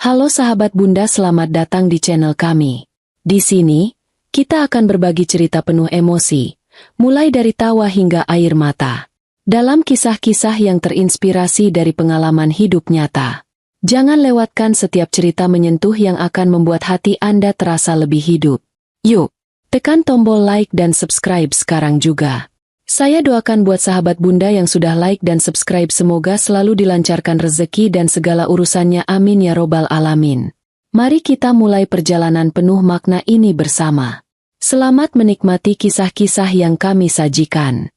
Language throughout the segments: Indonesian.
Halo sahabat Bunda, selamat datang di channel kami. Di sini, kita akan berbagi cerita penuh emosi, mulai dari tawa hingga air mata. Dalam kisah-kisah yang terinspirasi dari pengalaman hidup nyata. Jangan lewatkan setiap cerita menyentuh yang akan membuat hati Anda terasa lebih hidup. Yuk, tekan tombol like dan subscribe sekarang juga. Saya doakan buat sahabat Bunda yang sudah like dan subscribe, semoga selalu dilancarkan rezeki dan segala urusannya, amin ya robbal alamin. Mari kita mulai perjalanan penuh makna ini bersama. Selamat menikmati kisah-kisah yang kami sajikan.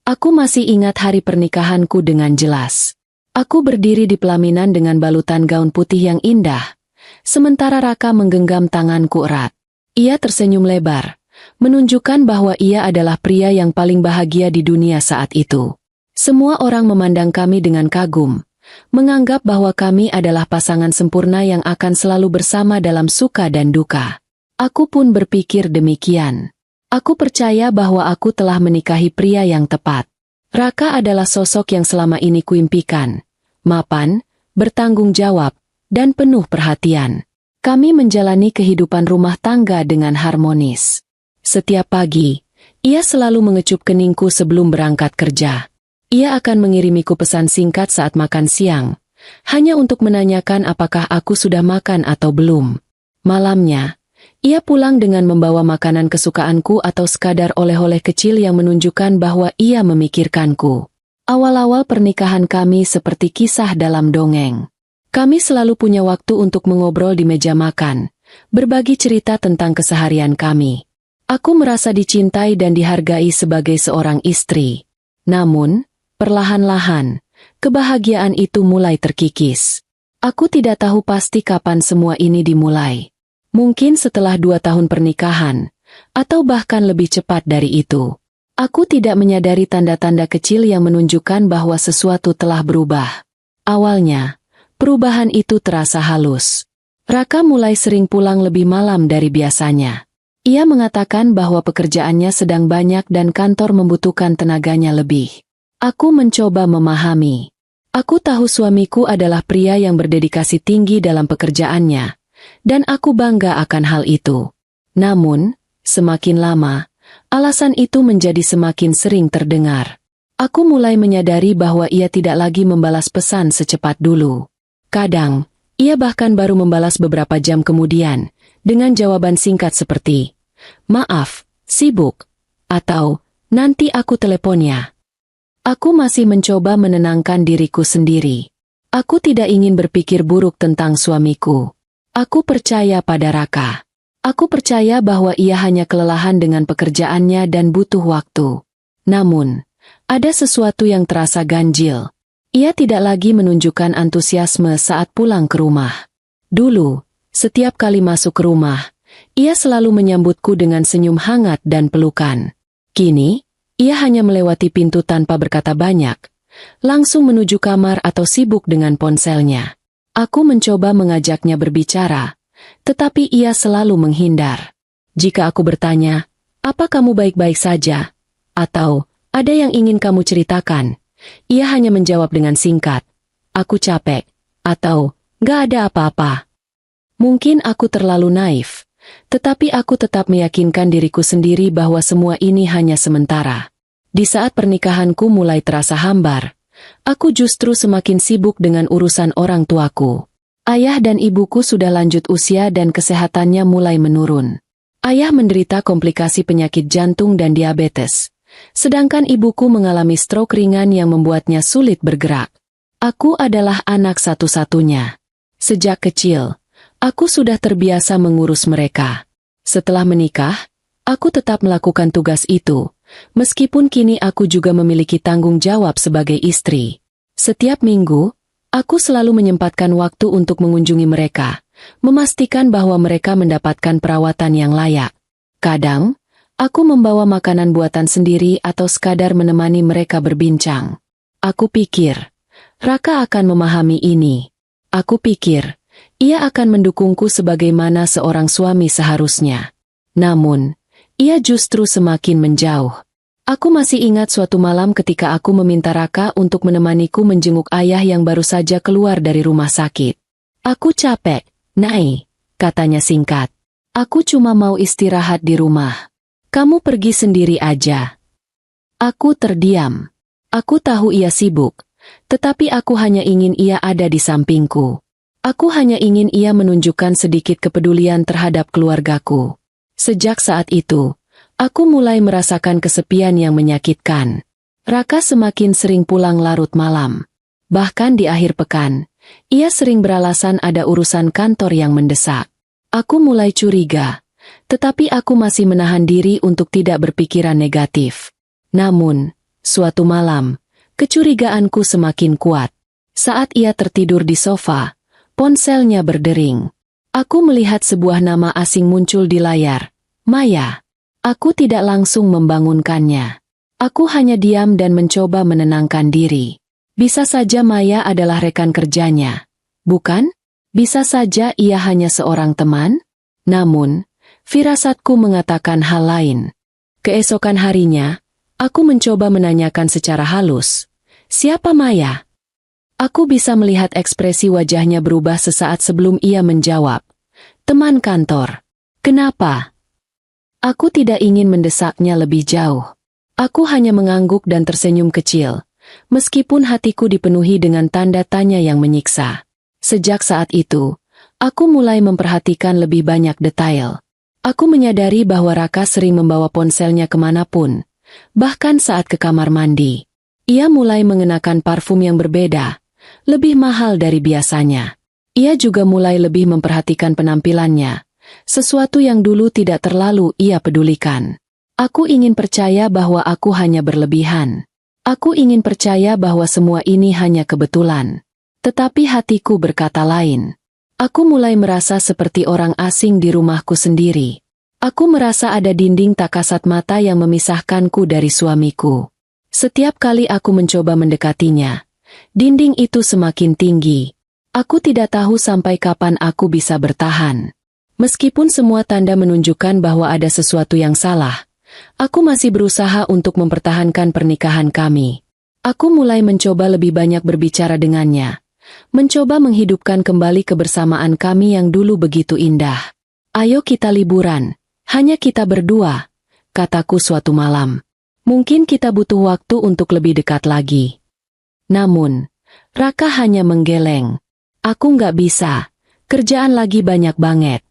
Aku masih ingat hari pernikahanku dengan jelas. Aku berdiri di pelaminan dengan balutan gaun putih yang indah, sementara Raka menggenggam tanganku erat. Ia tersenyum lebar, menunjukkan bahwa ia adalah pria yang paling bahagia di dunia saat itu. Semua orang memandang kami dengan kagum, menganggap bahwa kami adalah pasangan sempurna yang akan selalu bersama dalam suka dan duka. Aku pun berpikir demikian. Aku percaya bahwa aku telah menikahi pria yang tepat. Raka adalah sosok yang selama ini kuimpikan, mapan, bertanggung jawab, dan penuh perhatian. Kami menjalani kehidupan rumah tangga dengan harmonis. Setiap pagi, ia selalu mengecup keningku sebelum berangkat kerja. Ia akan mengirimiku pesan singkat saat makan siang, hanya untuk menanyakan apakah aku sudah makan atau belum. Malamnya, ia pulang dengan membawa makanan kesukaanku atau sekadar oleh-oleh kecil yang menunjukkan bahwa ia memikirkanku. Awal-awal pernikahan kami seperti kisah dalam dongeng. Kami selalu punya waktu untuk mengobrol di meja makan, berbagi cerita tentang keseharian kami. Aku merasa dicintai dan dihargai sebagai seorang istri. Namun, perlahan-lahan, kebahagiaan itu mulai terkikis. Aku tidak tahu pasti kapan semua ini dimulai. Mungkin setelah 2 tahun pernikahan, atau bahkan lebih cepat dari itu. Aku tidak menyadari tanda-tanda kecil yang menunjukkan bahwa sesuatu telah berubah. Awalnya, perubahan itu terasa halus. Raka mulai sering pulang lebih malam dari biasanya. Ia mengatakan bahwa pekerjaannya sedang banyak dan kantor membutuhkan tenaganya lebih. Aku mencoba memahami. Aku tahu suamiku adalah pria yang berdedikasi tinggi dalam pekerjaannya. Dan aku bangga akan hal itu. Namun, semakin lama, alasan itu menjadi semakin sering terdengar. Aku mulai menyadari bahwa ia tidak lagi membalas pesan secepat dulu. Kadang, ia bahkan baru membalas beberapa jam kemudian, dengan jawaban singkat seperti, "Maaf, sibuk," atau, "Nanti aku teleponnya." Aku masih mencoba menenangkan diriku sendiri. Aku tidak ingin berpikir buruk tentang suamiku. Aku percaya pada Raka. Aku percaya bahwa ia hanya kelelahan dengan pekerjaannya dan butuh waktu. Namun, ada sesuatu yang terasa ganjil. Ia tidak lagi menunjukkan antusiasme saat pulang ke rumah. Dulu, setiap kali masuk ke rumah, ia selalu menyambutku dengan senyum hangat dan pelukan. Kini, ia hanya melewati pintu tanpa berkata banyak, langsung menuju kamar atau sibuk dengan ponselnya. Aku mencoba mengajaknya berbicara, tetapi ia selalu menghindar. Jika aku bertanya, "Apa kamu baik-baik saja?" atau "Ada yang ingin kamu ceritakan?" ia hanya menjawab dengan singkat, "Aku capek," atau "Gak ada apa-apa." Mungkin aku terlalu naif, tetapi aku tetap meyakinkan diriku sendiri bahwa semua ini hanya sementara. Di saat pernikahanku mulai terasa hambar, aku justru semakin sibuk dengan urusan orang tuaku. Ayah dan ibuku sudah lanjut usia dan kesehatannya mulai menurun. Ayah menderita komplikasi penyakit jantung dan diabetes, sedangkan ibuku mengalami stroke ringan yang membuatnya sulit bergerak. Aku adalah anak satu-satunya. Sejak kecil, aku sudah terbiasa mengurus mereka. Setelah menikah, aku tetap melakukan tugas itu. Meskipun kini aku juga memiliki tanggung jawab sebagai istri. Setiap minggu, aku selalu menyempatkan waktu untuk mengunjungi mereka, memastikan bahwa mereka mendapatkan perawatan yang layak. Kadang, aku membawa makanan buatan sendiri atau sekadar menemani mereka berbincang. Aku pikir, Raka akan memahami ini. Aku pikir, ia akan mendukungku sebagaimana seorang suami seharusnya. Namun, ia justru semakin menjauh. Aku masih ingat suatu malam ketika aku meminta Raka untuk menemaniku menjenguk ayah yang baru saja keluar dari rumah sakit. Aku capek, Nai, katanya singkat. Aku cuma mau istirahat di rumah. Kamu pergi sendiri aja. Aku terdiam. Aku tahu ia sibuk, tetapi aku hanya ingin ia ada di sampingku. Aku hanya ingin ia menunjukkan sedikit kepedulian terhadap keluargaku. Sejak saat itu, aku mulai merasakan kesepian yang menyakitkan. Raka semakin sering pulang larut malam. Bahkan di akhir pekan, ia sering beralasan ada urusan kantor yang mendesak. Aku mulai curiga, tetapi aku masih menahan diri untuk tidak berpikiran negatif. Namun, suatu malam, kecurigaanku semakin kuat. Saat ia tertidur di sofa, ponselnya berdering. Aku melihat sebuah nama asing muncul di layar, Maya. Aku tidak langsung membangunkannya. Aku hanya diam dan mencoba menenangkan diri. Bisa saja Maya adalah rekan kerjanya, bukan? Bisa saja ia hanya seorang teman? Namun, firasatku mengatakan hal lain. Keesokan harinya, aku mencoba menanyakan secara halus, "Siapa Maya?" Aku bisa melihat ekspresi wajahnya berubah sesaat sebelum ia menjawab, "Teman kantor." Kenapa? Aku tidak ingin mendesaknya lebih jauh. Aku hanya mengangguk dan tersenyum kecil, meskipun hatiku dipenuhi dengan tanda tanya yang menyiksa. Sejak saat itu, aku mulai memperhatikan lebih banyak detail. Aku menyadari bahwa Raka sering membawa ponselnya kemanapun, bahkan saat ke kamar mandi. Ia mulai mengenakan parfum yang berbeda, lebih mahal dari biasanya. Ia juga mulai lebih memperhatikan penampilannya, sesuatu yang dulu tidak terlalu ia pedulikan. Aku ingin percaya bahwa aku hanya berlebihan. Aku ingin percaya bahwa semua ini hanya kebetulan. Tetapi hatiku berkata lain. Aku mulai merasa seperti orang asing di rumahku sendiri. Aku merasa ada dinding tak kasat mata yang memisahkanku dari suamiku. Setiap kali aku mencoba mendekatinya, dinding itu semakin tinggi. Aku tidak tahu sampai kapan aku bisa bertahan. Meskipun semua tanda menunjukkan bahwa ada sesuatu yang salah, aku masih berusaha untuk mempertahankan pernikahan kami. Aku mulai mencoba lebih banyak berbicara dengannya, mencoba menghidupkan kembali kebersamaan kami yang dulu begitu indah. "Ayo kita liburan, hanya kita berdua," kataku suatu malam. "Mungkin kita butuh waktu untuk lebih dekat lagi." Namun, Raka hanya menggeleng. "Aku nggak bisa, kerjaan lagi banyak banget."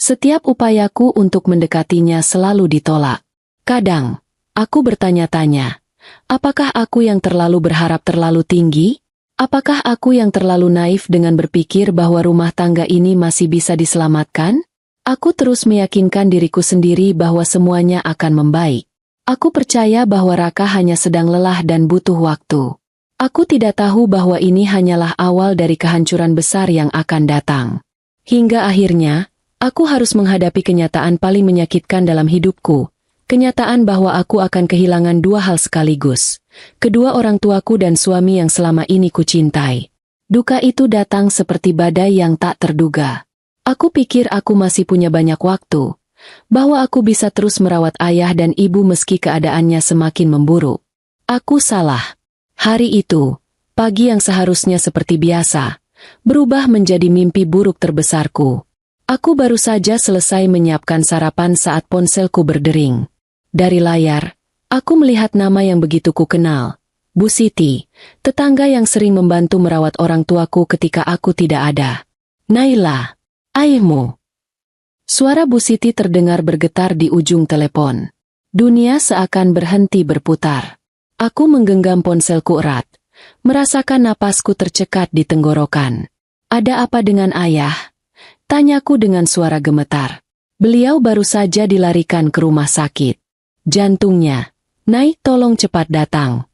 Setiap upayaku untuk mendekatinya selalu ditolak. Kadang, aku bertanya-tanya, apakah aku yang terlalu berharap terlalu tinggi? Apakah aku yang terlalu naif dengan berpikir bahwa rumah tangga ini masih bisa diselamatkan? Aku terus meyakinkan diriku sendiri bahwa semuanya akan membaik. Aku percaya bahwa Raka hanya sedang lelah dan butuh waktu. Aku tidak tahu bahwa ini hanyalah awal dari kehancuran besar yang akan datang. Hingga akhirnya, aku harus menghadapi kenyataan paling menyakitkan dalam hidupku. Kenyataan bahwa aku akan kehilangan dua hal sekaligus. Kedua orang tuaku dan suami yang selama ini kucintai. Duka itu datang seperti badai yang tak terduga. Aku pikir aku masih punya banyak waktu, bahwa aku bisa terus merawat ayah dan ibu meski keadaannya semakin memburuk. Aku salah. Hari itu, pagi yang seharusnya seperti biasa, berubah menjadi mimpi buruk terbesarku. Aku baru saja selesai menyiapkan sarapan saat ponselku berdering. Dari layar, aku melihat nama yang begitu kukenal, Bu Siti, tetangga yang sering membantu merawat orang tuaku ketika aku tidak ada. "Naila, ayahmu." Suara Bu Siti terdengar bergetar di ujung telepon. Dunia seakan berhenti berputar. Aku menggenggam ponselku erat, merasakan napasku tercekat di tenggorokan. "Ada apa dengan ayah?" tanyaku dengan suara gemetar. "Beliau baru saja dilarikan ke rumah sakit. Jantungnya, Nai, tolong cepat datang."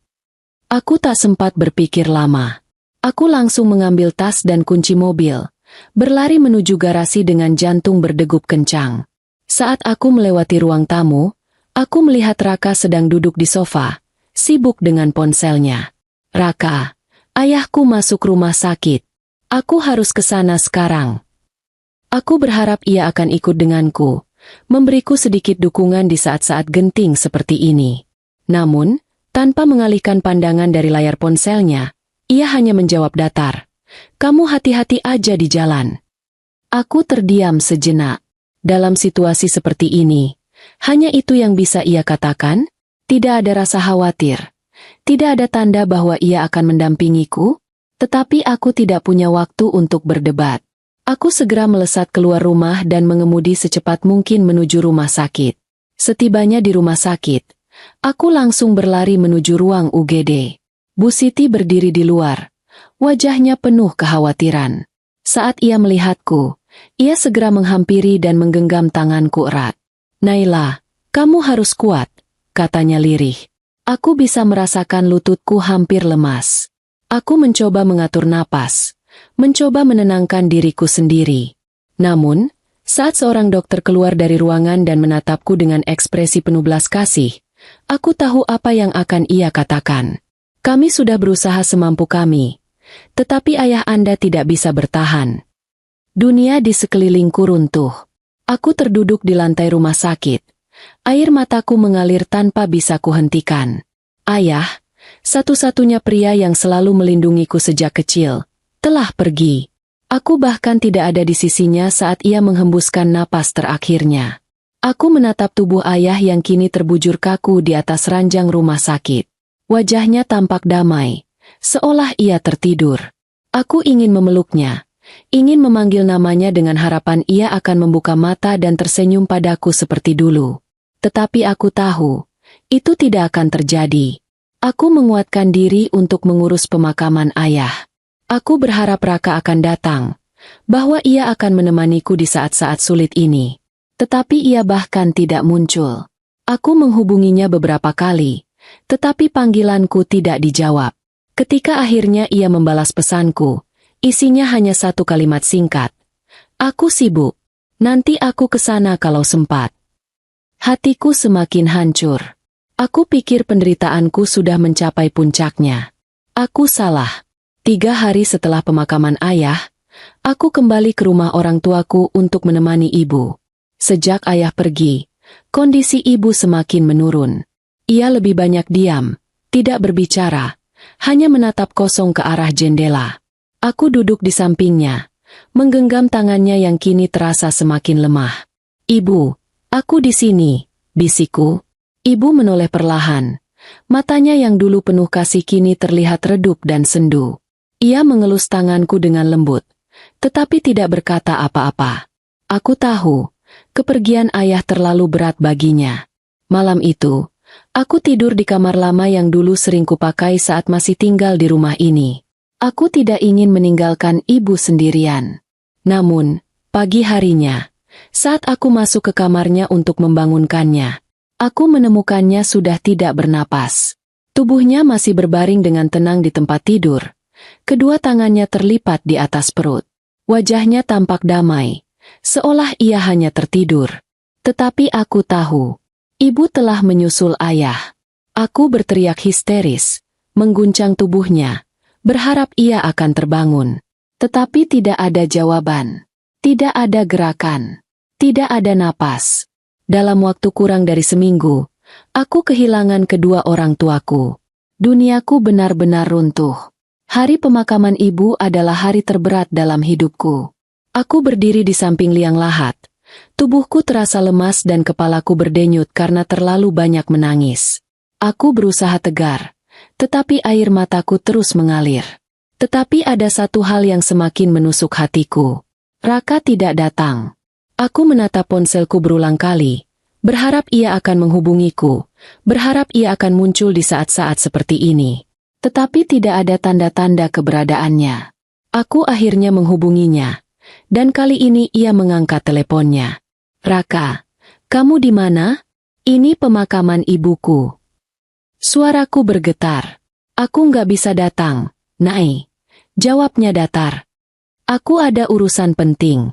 Aku tak sempat berpikir lama. Aku langsung mengambil tas dan kunci mobil, berlari menuju garasi dengan jantung berdegup kencang. Saat aku melewati ruang tamu, aku melihat Raka sedang duduk di sofa, sibuk dengan ponselnya. "Raka, ayahku masuk rumah sakit. Aku harus ke sana sekarang." Aku berharap ia akan ikut denganku, memberiku sedikit dukungan di saat-saat genting seperti ini. Namun, tanpa mengalihkan pandangan dari layar ponselnya, ia hanya menjawab datar. "Kamu hati-hati aja di jalan." Aku terdiam sejenak. Dalam situasi seperti ini, hanya itu yang bisa ia katakan? Tidak ada rasa khawatir. Tidak ada tanda bahwa ia akan mendampingiku? Tetapi aku tidak punya waktu untuk berdebat. Aku segera melesat keluar rumah dan mengemudi secepat mungkin menuju rumah sakit. Setibanya di rumah sakit, aku langsung berlari menuju ruang UGD. Bu Siti berdiri di luar. Wajahnya penuh kekhawatiran. Saat ia melihatku, ia segera menghampiri dan menggenggam tanganku erat. "Naila, kamu harus kuat," katanya lirih. Aku bisa merasakan lututku hampir lemas. Aku mencoba mengatur napas, mencoba menenangkan diriku sendiri. Namun, saat seorang dokter keluar dari ruangan dan menatapku dengan ekspresi penuh belas kasih, aku tahu apa yang akan ia katakan. "Kami sudah berusaha semampu kami, tetapi ayah Anda tidak bisa bertahan." Dunia di sekelilingku runtuh. Aku terduduk di lantai rumah sakit. Air mataku mengalir tanpa bisa kuhentikan. Ayah, satu-satunya pria yang selalu melindungiku sejak kecil, telah pergi. Aku bahkan tidak ada di sisinya saat ia menghembuskan napas terakhirnya. Aku menatap tubuh ayah yang kini terbujur kaku di atas ranjang rumah sakit. Wajahnya tampak damai, seolah ia tertidur. Aku ingin memeluknya, ingin memanggil namanya dengan harapan ia akan membuka mata dan tersenyum padaku seperti dulu. Tetapi aku tahu, itu tidak akan terjadi. Aku menguatkan diri untuk mengurus pemakaman ayah. Aku berharap Raka akan datang, bahwa ia akan menemaniku di saat-saat sulit ini. Tetapi ia bahkan tidak muncul. Aku menghubunginya beberapa kali, tetapi panggilanku tidak dijawab. Ketika akhirnya ia membalas pesanku, isinya hanya satu kalimat singkat. "Aku sibuk. Nanti aku kesana kalau sempat." Hatiku semakin hancur. Aku pikir penderitaanku sudah mencapai puncaknya. Aku salah. 3 hari setelah pemakaman ayah, aku kembali ke rumah orang tuaku untuk menemani ibu. Sejak ayah pergi, kondisi ibu semakin menurun. Ia lebih banyak diam, tidak berbicara, hanya menatap kosong ke arah jendela. Aku duduk di sampingnya, menggenggam tangannya yang kini terasa semakin lemah. "Ibu, aku di sini," bisikku. Ibu menoleh perlahan. Matanya yang dulu penuh kasih kini terlihat redup dan sendu. Ia mengelus tanganku dengan lembut, tetapi tidak berkata apa-apa. Aku tahu, kepergian ayah terlalu berat baginya. Malam itu, aku tidur di kamar lama yang dulu sering kupakai saat masih tinggal di rumah ini. Aku tidak ingin meninggalkan ibu sendirian. Namun, pagi harinya, saat aku masuk ke kamarnya untuk membangunkannya, aku menemukannya sudah tidak bernapas. Tubuhnya masih berbaring dengan tenang di tempat tidur. Kedua tangannya terlipat di atas perut. Wajahnya tampak damai, seolah ia hanya tertidur. Tetapi aku tahu, ibu telah menyusul ayah. Aku berteriak histeris, mengguncang tubuhnya, berharap ia akan terbangun. Tetapi tidak ada jawaban. Tidak ada gerakan. Tidak ada napas. Dalam waktu kurang dari seminggu, aku kehilangan kedua orang tuaku. Duniaku benar-benar runtuh. Hari pemakaman ibu adalah hari terberat dalam hidupku. Aku berdiri di samping liang lahat. Tubuhku terasa lemas dan kepalaku berdenyut karena terlalu banyak menangis. Aku berusaha tegar, tetapi air mataku terus mengalir. Tetapi ada satu hal yang semakin menusuk hatiku. Raka tidak datang. Aku menatap ponselku berulang kali, berharap ia akan menghubungiku, berharap ia akan muncul di saat-saat seperti ini. Tetapi tidak ada tanda-tanda keberadaannya. Aku akhirnya menghubunginya, dan kali ini ia mengangkat teleponnya. "Raka, kamu di mana? Ini pemakaman ibuku." Suaraku bergetar. "Aku nggak bisa datang, Nai," jawabnya datar. "Aku ada urusan penting."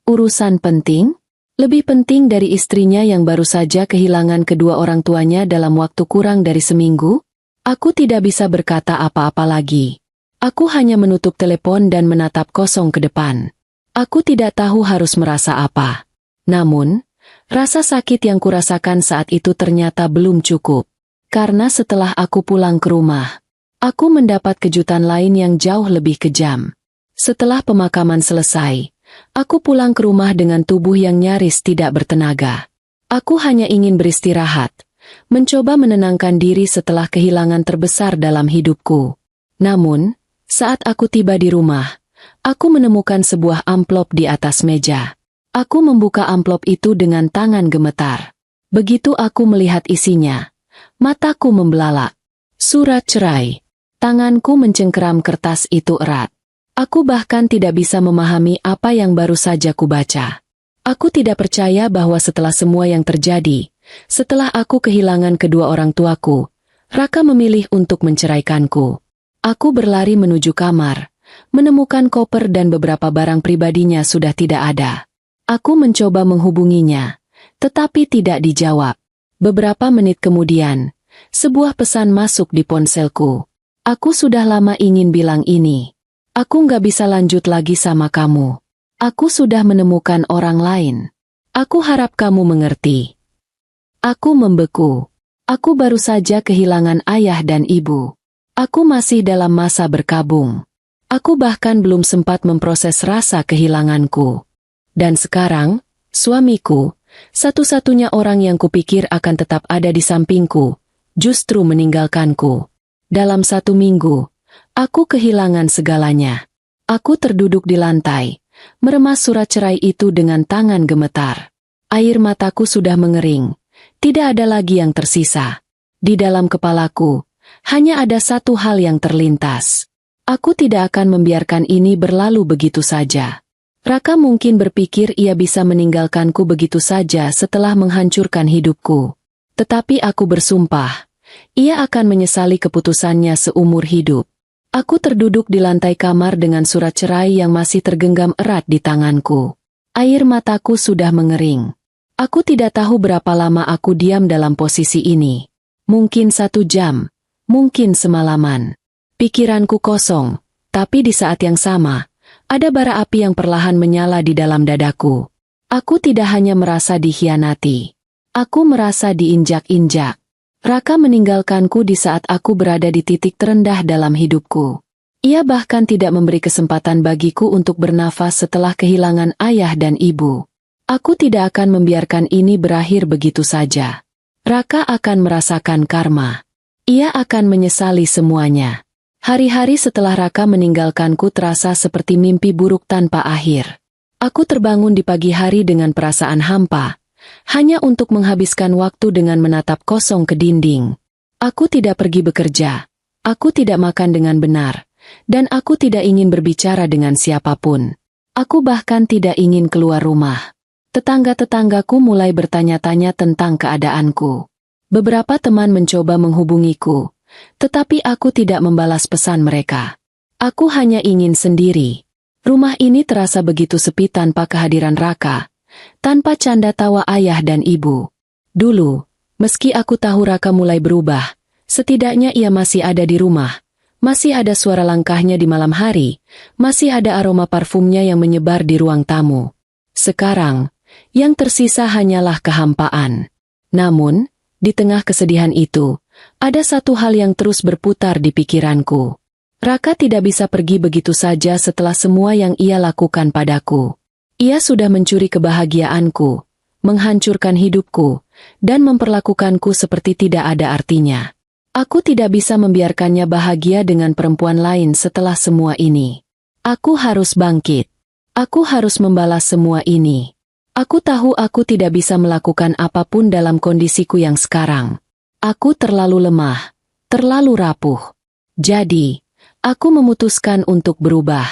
Urusan penting? Lebih penting dari istrinya yang baru saja kehilangan kedua orang tuanya dalam waktu kurang dari seminggu? Aku tidak bisa berkata apa-apa lagi. Aku hanya menutup telepon dan menatap kosong ke depan. Aku tidak tahu harus merasa apa. Namun, rasa sakit yang kurasakan saat itu ternyata belum cukup. Karena setelah aku pulang ke rumah, aku mendapat kejutan lain yang jauh lebih kejam. Setelah pemakaman selesai, aku pulang ke rumah dengan tubuh yang nyaris tidak bertenaga. Aku hanya ingin beristirahat, mencoba menenangkan diri setelah kehilangan terbesar dalam hidupku. Namun, saat aku tiba di rumah, aku menemukan sebuah amplop di atas meja. Aku membuka amplop itu dengan tangan gemetar. Begitu aku melihat isinya, mataku membelalak. Surat cerai. Tanganku mencengkeram kertas itu erat. Aku bahkan tidak bisa memahami apa yang baru saja kubaca. Aku tidak percaya bahwa setelah semua yang terjadi, setelah aku kehilangan kedua orang tuaku, Raka memilih untuk menceraikanku. Aku berlari menuju kamar, menemukan koper dan beberapa barang pribadinya sudah tidak ada. Aku mencoba menghubunginya, tetapi tidak dijawab. Beberapa menit kemudian, sebuah pesan masuk di ponselku. Aku sudah lama ingin bilang ini. Aku nggak bisa lanjut lagi sama kamu. Aku sudah menemukan orang lain. Aku harap kamu mengerti. Aku membeku. Aku baru saja kehilangan ayah dan ibu. Aku masih dalam masa berkabung. Aku bahkan belum sempat memproses rasa kehilanganku. Dan sekarang, suamiku, satu-satunya orang yang kupikir akan tetap ada di sampingku, justru meninggalkanku. Dalam 1 minggu, aku kehilangan segalanya. Aku terduduk di lantai, meremas surat cerai itu dengan tangan gemetar. Air mataku sudah mengering, tidak ada lagi yang tersisa. Di dalam kepalaku, hanya ada satu hal yang terlintas. Aku tidak akan membiarkan ini berlalu begitu saja. Raka mungkin berpikir ia bisa meninggalkanku begitu saja setelah menghancurkan hidupku. Tetapi aku bersumpah, ia akan menyesali keputusannya seumur hidup. Aku terduduk di lantai kamar dengan surat cerai yang masih tergenggam erat di tanganku. Air mataku sudah mengering. Aku tidak tahu berapa lama aku diam dalam posisi ini. Mungkin 1 jam, mungkin semalaman. Pikiranku kosong, tapi di saat yang sama, ada bara api yang perlahan menyala di dalam dadaku. Aku tidak hanya merasa dikhianati. Aku merasa diinjak-injak. Raka meninggalkanku di saat aku berada di titik terendah dalam hidupku. Ia bahkan tidak memberi kesempatan bagiku untuk bernafas setelah kehilangan ayah dan ibu. Aku tidak akan membiarkan ini berakhir begitu saja. Raka akan merasakan karma. Ia akan menyesali semuanya. Hari-hari setelah Raka meninggalkanku terasa seperti mimpi buruk tanpa akhir. Aku terbangun di pagi hari dengan perasaan hampa, hanya untuk menghabiskan waktu dengan menatap kosong ke dinding. Aku tidak pergi bekerja, aku tidak makan dengan benar, dan aku tidak ingin berbicara dengan siapapun. Aku bahkan tidak ingin keluar rumah. Tetangga-tetanggaku mulai bertanya-tanya tentang keadaanku. Beberapa teman mencoba menghubungiku, tetapi aku tidak membalas pesan mereka. Aku hanya ingin sendiri. Rumah ini terasa begitu sepi tanpa kehadiran Raka, tanpa canda tawa ayah dan ibu. Dulu, meski aku tahu Raka mulai berubah, setidaknya ia masih ada di rumah. Masih ada suara langkahnya di malam hari, masih ada aroma parfumnya yang menyebar di ruang tamu. Sekarang, yang tersisa hanyalah kehampaan. Namun, di tengah kesedihan itu, ada satu hal yang terus berputar di pikiranku. Raka tidak bisa pergi begitu saja setelah semua yang ia lakukan padaku. Ia sudah mencuri kebahagiaanku, menghancurkan hidupku, dan memperlakukanku seperti tidak ada artinya. Aku tidak bisa membiarkannya bahagia dengan perempuan lain setelah semua ini. Aku harus bangkit. Aku harus membalas semua ini. Aku tahu aku tidak bisa melakukan apapun dalam kondisiku yang sekarang. Aku terlalu lemah, terlalu rapuh. Jadi, aku memutuskan untuk berubah.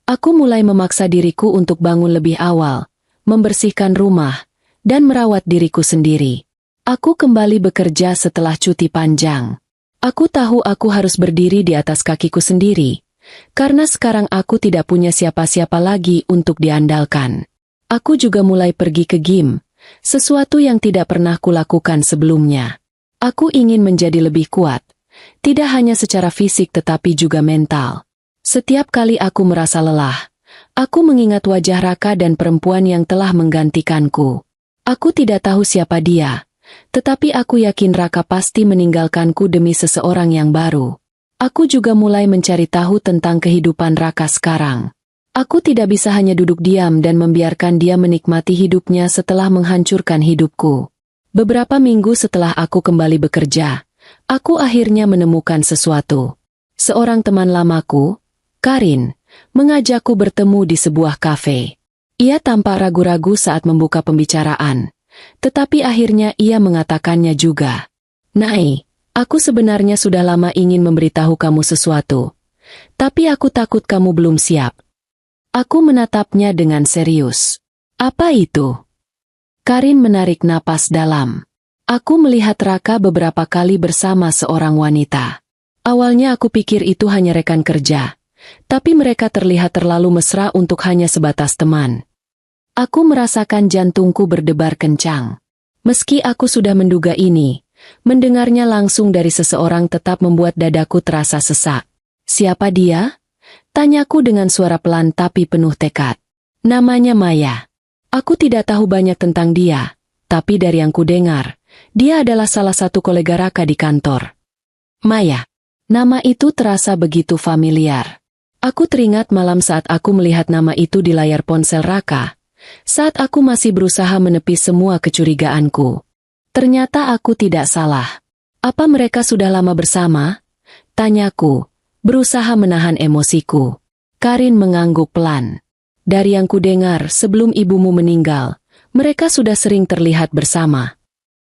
Aku mulai memaksa diriku untuk bangun lebih awal, membersihkan rumah, dan merawat diriku sendiri. Aku kembali bekerja setelah cuti panjang. Aku tahu aku harus berdiri di atas kakiku sendiri, karena sekarang aku tidak punya siapa-siapa lagi untuk diandalkan. Aku juga mulai pergi ke gym, sesuatu yang tidak pernah kulakukan sebelumnya. Aku ingin menjadi lebih kuat, tidak hanya secara fisik tetapi juga mental. Setiap kali aku merasa lelah, aku mengingat wajah Raka dan perempuan yang telah menggantikanku. Aku tidak tahu siapa dia, Tetapi aku yakin Raka pasti meninggalkanku demi seseorang yang baru. Aku juga mulai mencari tahu tentang kehidupan Raka sekarang. Aku tidak bisa hanya duduk diam dan membiarkan dia menikmati hidupnya setelah menghancurkan hidupku. Beberapa minggu setelah aku kembali bekerja, aku akhirnya menemukan sesuatu. Seorang teman lamaku, Karin, mengajakku bertemu di sebuah kafe. Ia tampak ragu-ragu saat membuka pembicaraan, tetapi akhirnya ia mengatakannya juga. Nai, aku sebenarnya sudah lama ingin memberitahu kamu sesuatu, tapi aku takut kamu belum siap. Aku menatapnya dengan serius. Apa itu? Karin menarik napas dalam. Aku melihat Raka beberapa kali bersama seorang wanita. Awalnya aku pikir itu hanya rekan kerja, tapi mereka terlihat terlalu mesra untuk hanya sebatas teman. Aku merasakan jantungku berdebar kencang. Meski aku sudah menduga ini, mendengarnya langsung dari seseorang tetap membuat dadaku terasa sesak. Siapa dia? Tanyaku dengan suara pelan tapi penuh tekad. Namanya Maya. Aku tidak tahu banyak tentang dia, tapi dari yang kudengar, dia adalah salah satu kolega Raka di kantor. Maya. Nama itu terasa begitu familiar. Aku teringat malam saat aku melihat nama itu di layar ponsel Raka, saat aku masih berusaha menepis semua kecurigaanku. Ternyata aku tidak salah. Apa mereka sudah lama bersama? Tanyaku, berusaha menahan emosiku. Karin mengangguk pelan. Dari yang kudengar sebelum ibumu meninggal, mereka sudah sering terlihat bersama.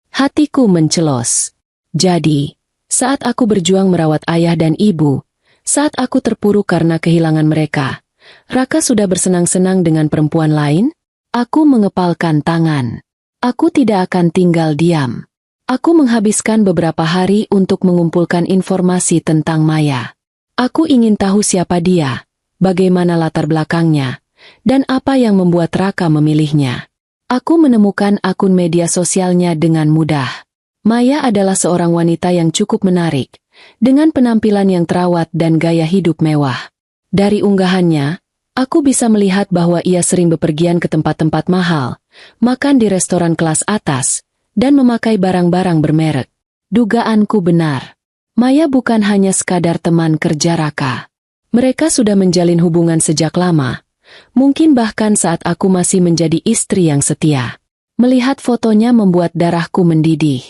Hatiku mencelos. Jadi, saat aku berjuang merawat ayah dan ibu, saat aku terpuruk karena kehilangan mereka, Raka sudah bersenang-senang dengan perempuan lain? Aku mengepalkan tangan. Aku tidak akan tinggal diam. Aku menghabiskan beberapa hari untuk mengumpulkan informasi tentang Maya. Aku ingin tahu siapa dia, bagaimana latar belakangnya, dan apa yang membuat Raka memilihnya. Aku menemukan akun media sosialnya dengan mudah. Maya adalah seorang wanita yang cukup menarik, dengan penampilan yang terawat dan gaya hidup mewah. Dari unggahannya, aku bisa melihat bahwa ia sering bepergian ke tempat-tempat mahal, makan di restoran kelas atas, dan memakai barang-barang bermerek. Dugaanku benar. Maya bukan hanya sekadar teman kerja Raka. Mereka sudah menjalin hubungan sejak lama, mungkin bahkan saat aku masih menjadi istri yang setia. Melihat fotonya membuat darahku mendidih.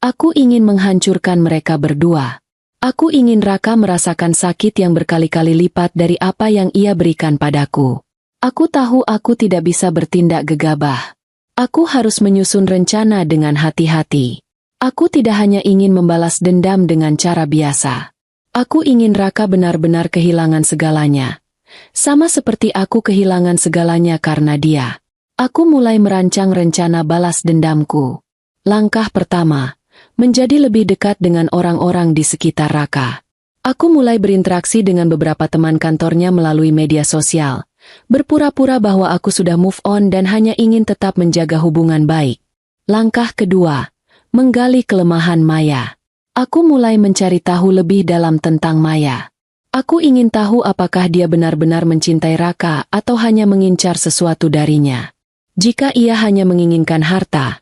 Aku ingin menghancurkan mereka berdua. Aku ingin Raka merasakan sakit yang berkali-kali lipat dari apa yang ia berikan padaku. Aku tahu aku tidak bisa bertindak gegabah. Aku harus menyusun rencana dengan hati-hati. Aku tidak hanya ingin membalas dendam dengan cara biasa. Aku ingin Raka benar-benar kehilangan segalanya. Sama seperti aku kehilangan segalanya karena dia. Aku mulai merancang rencana balas dendamku. Langkah pertama, menjadi lebih dekat dengan orang-orang di sekitar Raka. Aku mulai berinteraksi dengan beberapa teman kantornya melalui media sosial, berpura-pura bahwa aku sudah move on dan hanya ingin tetap menjaga hubungan baik. Langkah kedua, menggali kelemahan Maya. Aku mulai mencari tahu lebih dalam tentang Maya. Aku ingin tahu apakah dia benar-benar mencintai Raka atau hanya mengincar sesuatu darinya. Jika ia hanya menginginkan harta,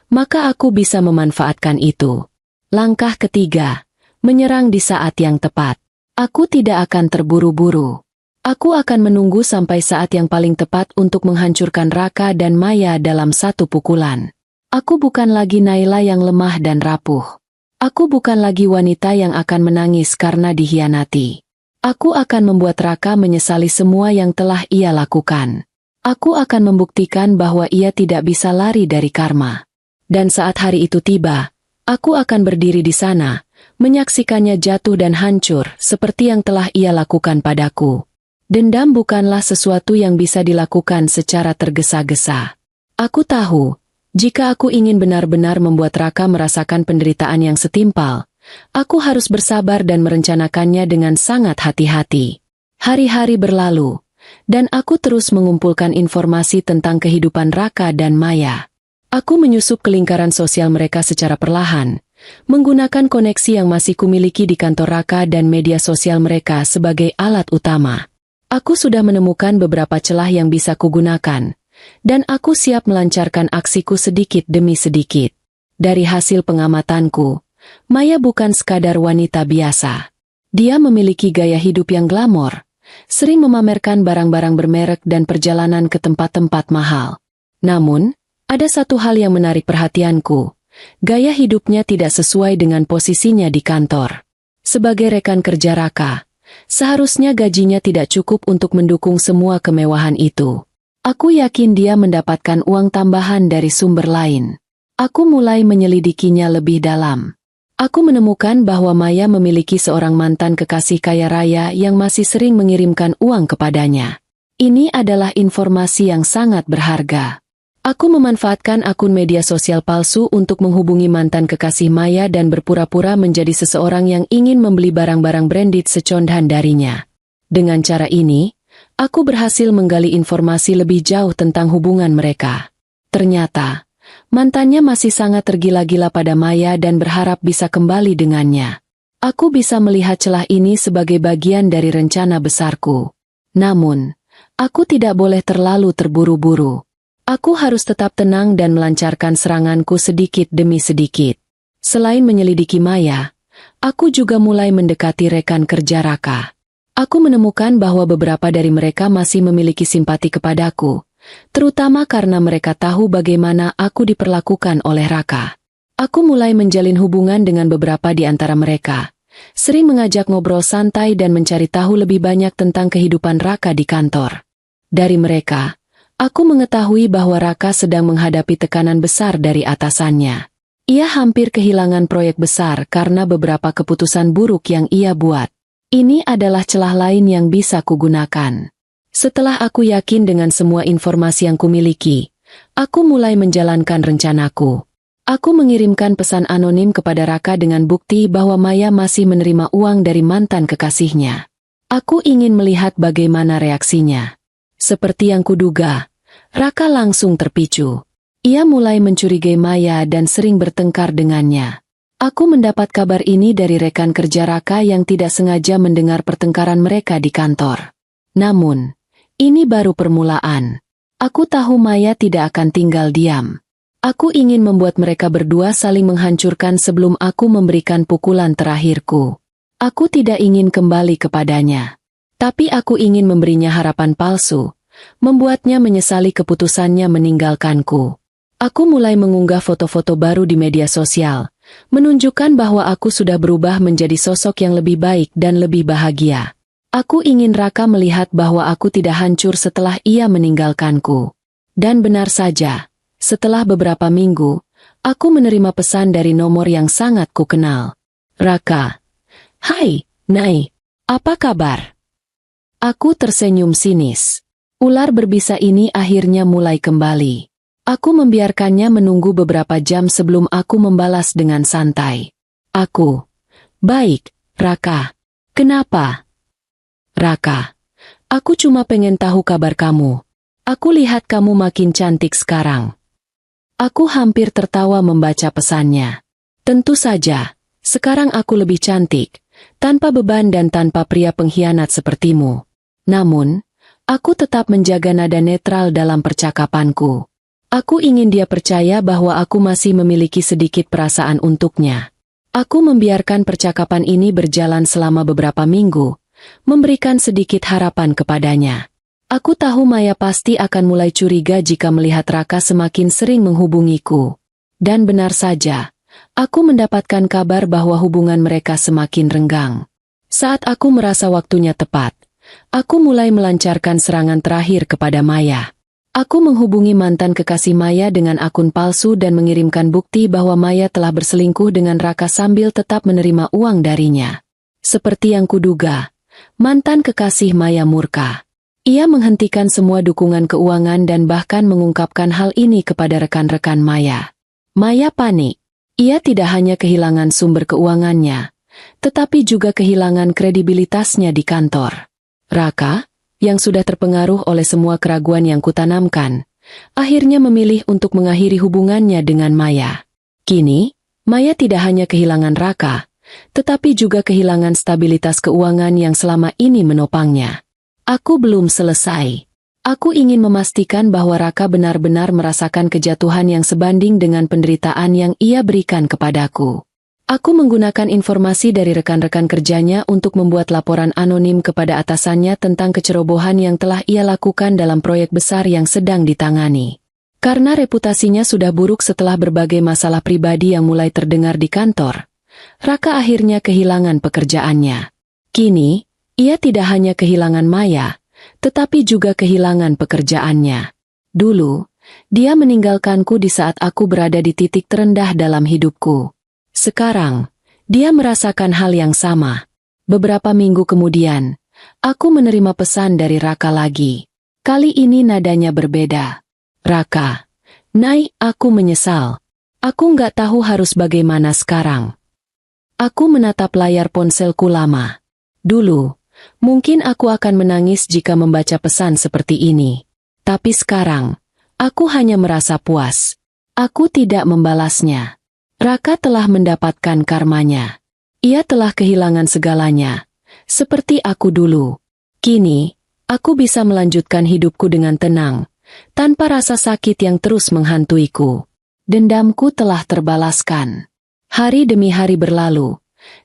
maka aku bisa memanfaatkan itu. Langkah ketiga, menyerang di saat yang tepat. Aku tidak akan terburu-buru. Aku akan menunggu sampai saat yang paling tepat untuk menghancurkan Raka dan Maya dalam satu pukulan. Aku bukan lagi Naila yang lemah dan rapuh. Aku bukan lagi wanita yang akan menangis karena dikhianati. Aku akan membuat Raka menyesali semua yang telah ia lakukan. Aku akan membuktikan bahwa ia tidak bisa lari dari karma. Dan saat hari itu tiba, aku akan berdiri di sana, menyaksikannya jatuh dan hancur seperti yang telah ia lakukan padaku. Dendam bukanlah sesuatu yang bisa dilakukan secara tergesa-gesa. Aku tahu, jika aku ingin benar-benar membuat Raka merasakan penderitaan yang setimpal, aku harus bersabar dan merencanakannya dengan sangat hati-hati. Hari-hari berlalu, dan aku terus mengumpulkan informasi tentang kehidupan Raka dan Maya. Aku menyusup ke lingkaran sosial mereka secara perlahan, menggunakan koneksi yang masih kumiliki di kantor Raka dan media sosial mereka sebagai alat utama. Aku sudah menemukan beberapa celah yang bisa kugunakan, dan aku siap melancarkan aksiku sedikit demi sedikit. Dari hasil pengamatanku, Maya bukan sekadar wanita biasa. Dia memiliki gaya hidup yang glamor, sering memamerkan barang-barang bermerek dan perjalanan ke tempat-tempat mahal. Namun, ada satu hal yang menarik perhatianku. Gaya hidupnya tidak sesuai dengan posisinya di kantor. Sebagai rekan kerja Raka, seharusnya gajinya tidak cukup untuk mendukung semua kemewahan itu. Aku yakin dia mendapatkan uang tambahan dari sumber lain. Aku mulai menyelidikinya lebih dalam. Aku menemukan bahwa Maya memiliki seorang mantan kekasih kaya raya yang masih sering mengirimkan uang kepadanya. Ini adalah informasi yang sangat berharga. Aku memanfaatkan akun media sosial palsu untuk menghubungi mantan kekasih Maya dan berpura-pura menjadi seseorang yang ingin membeli barang-barang branded secondhand darinya. Dengan cara ini, aku berhasil menggali informasi lebih jauh tentang hubungan mereka. Ternyata, mantannya masih sangat tergila-gila pada Maya dan berharap bisa kembali dengannya. Aku bisa melihat celah ini sebagai bagian dari rencana besarku. Namun, aku tidak boleh terlalu terburu-buru. Aku harus tetap tenang dan melancarkan seranganku sedikit demi sedikit. Selain menyelidiki Maya, aku juga mulai mendekati rekan kerja Raka. Aku menemukan bahwa beberapa dari mereka masih memiliki simpati kepadaku, terutama karena mereka tahu bagaimana aku diperlakukan oleh Raka. Aku mulai menjalin hubungan dengan beberapa di antara mereka, sering mengajak ngobrol santai dan mencari tahu lebih banyak tentang kehidupan Raka di kantor. Dari mereka, aku mengetahui bahwa Raka sedang menghadapi tekanan besar dari atasannya. Ia hampir kehilangan proyek besar karena beberapa keputusan buruk yang ia buat. Ini adalah celah lain yang bisa kugunakan. Setelah aku yakin dengan semua informasi yang kumiliki, aku mulai menjalankan rencanaku. Aku mengirimkan pesan anonim kepada Raka dengan bukti bahwa Maya masih menerima uang dari mantan kekasihnya. Aku ingin melihat bagaimana reaksinya. Seperti yang kuduga, Raka langsung terpicu. Ia mulai mencurigai Maya dan sering bertengkar dengannya. Aku mendapat kabar ini dari rekan kerja Raka yang tidak sengaja mendengar pertengkaran mereka di kantor. Namun, ini baru permulaan. Aku tahu Maya tidak akan tinggal diam. Aku ingin membuat mereka berdua saling menghancurkan sebelum aku memberikan pukulan terakhirku. Aku tidak ingin kembali kepadanya. Tapi aku ingin memberinya harapan palsu, membuatnya menyesali keputusannya meninggalkanku. Aku mulai mengunggah foto-foto baru di media sosial, menunjukkan bahwa aku sudah berubah menjadi sosok yang lebih baik dan lebih bahagia. Aku ingin Raka melihat bahwa aku tidak hancur setelah ia meninggalkanku. Dan benar saja, setelah beberapa minggu, aku menerima pesan dari nomor yang sangat kukenal. Raka. Hai, Nai. Apa kabar? Aku tersenyum sinis. Ular berbisa ini akhirnya mulai kembali. Aku membiarkannya menunggu beberapa jam sebelum aku membalas dengan santai. Aku. Baik, Raka. Kenapa? Raka. Aku cuma pengen tahu kabar kamu. Aku lihat kamu makin cantik sekarang. Aku hampir tertawa membaca pesannya. Tentu saja, sekarang aku lebih cantik, tanpa beban dan tanpa pria pengkhianat sepertimu. Namun, aku tetap menjaga nada netral dalam percakapanku. Aku ingin dia percaya bahwa aku masih memiliki sedikit perasaan untuknya. Aku membiarkan percakapan ini berjalan selama beberapa minggu, memberikan sedikit harapan kepadanya. Aku tahu Maya pasti akan mulai curiga jika melihat Raka semakin sering menghubungiku. Dan benar saja, aku mendapatkan kabar bahwa hubungan mereka semakin renggang. Saat aku merasa waktunya tepat, aku mulai melancarkan serangan terakhir kepada Maya. Aku menghubungi mantan kekasih Maya dengan akun palsu dan mengirimkan bukti bahwa Maya telah berselingkuh dengan Raka sambil tetap menerima uang darinya. Seperti yang kuduga, mantan kekasih Maya murka. Ia menghentikan semua dukungan keuangan dan bahkan mengungkapkan hal ini kepada rekan-rekan Maya. Maya panik. Ia tidak hanya kehilangan sumber keuangannya, tetapi juga kehilangan kredibilitasnya di kantor. Raka, yang sudah terpengaruh oleh semua keraguan yang kutanamkan, akhirnya memilih untuk mengakhiri hubungannya dengan Maya. Kini, Maya tidak hanya kehilangan Raka, tetapi juga kehilangan stabilitas keuangan yang selama ini menopangnya. Aku belum selesai. Aku ingin memastikan bahwa Raka benar-benar merasakan kejatuhan yang sebanding dengan penderitaan yang ia berikan kepadaku. Aku menggunakan informasi dari rekan-rekan kerjanya untuk membuat laporan anonim kepada atasannya tentang kecerobohan yang telah ia lakukan dalam proyek besar yang sedang ditangani. Karena reputasinya sudah buruk setelah berbagai masalah pribadi yang mulai terdengar di kantor, Raka akhirnya kehilangan pekerjaannya. Kini, ia tidak hanya kehilangan Maya, tetapi juga kehilangan pekerjaannya. Dulu, dia meninggalkanku di saat aku berada di titik terendah dalam hidupku. Sekarang, dia merasakan hal yang sama. Beberapa minggu kemudian, aku menerima pesan dari Raka lagi. Kali ini nadanya berbeda. Raka, Nay, aku menyesal. Aku nggak tahu harus bagaimana sekarang. Aku menatap layar ponselku lama. Dulu, mungkin aku akan menangis jika membaca pesan seperti ini. Tapi sekarang, aku hanya merasa puas. Aku tidak membalasnya. Raka telah mendapatkan karmanya. Ia telah kehilangan segalanya, seperti aku dulu. Kini, aku bisa melanjutkan hidupku dengan tenang, tanpa rasa sakit yang terus menghantuiku. Dendamku telah terbalaskan. Hari demi hari berlalu,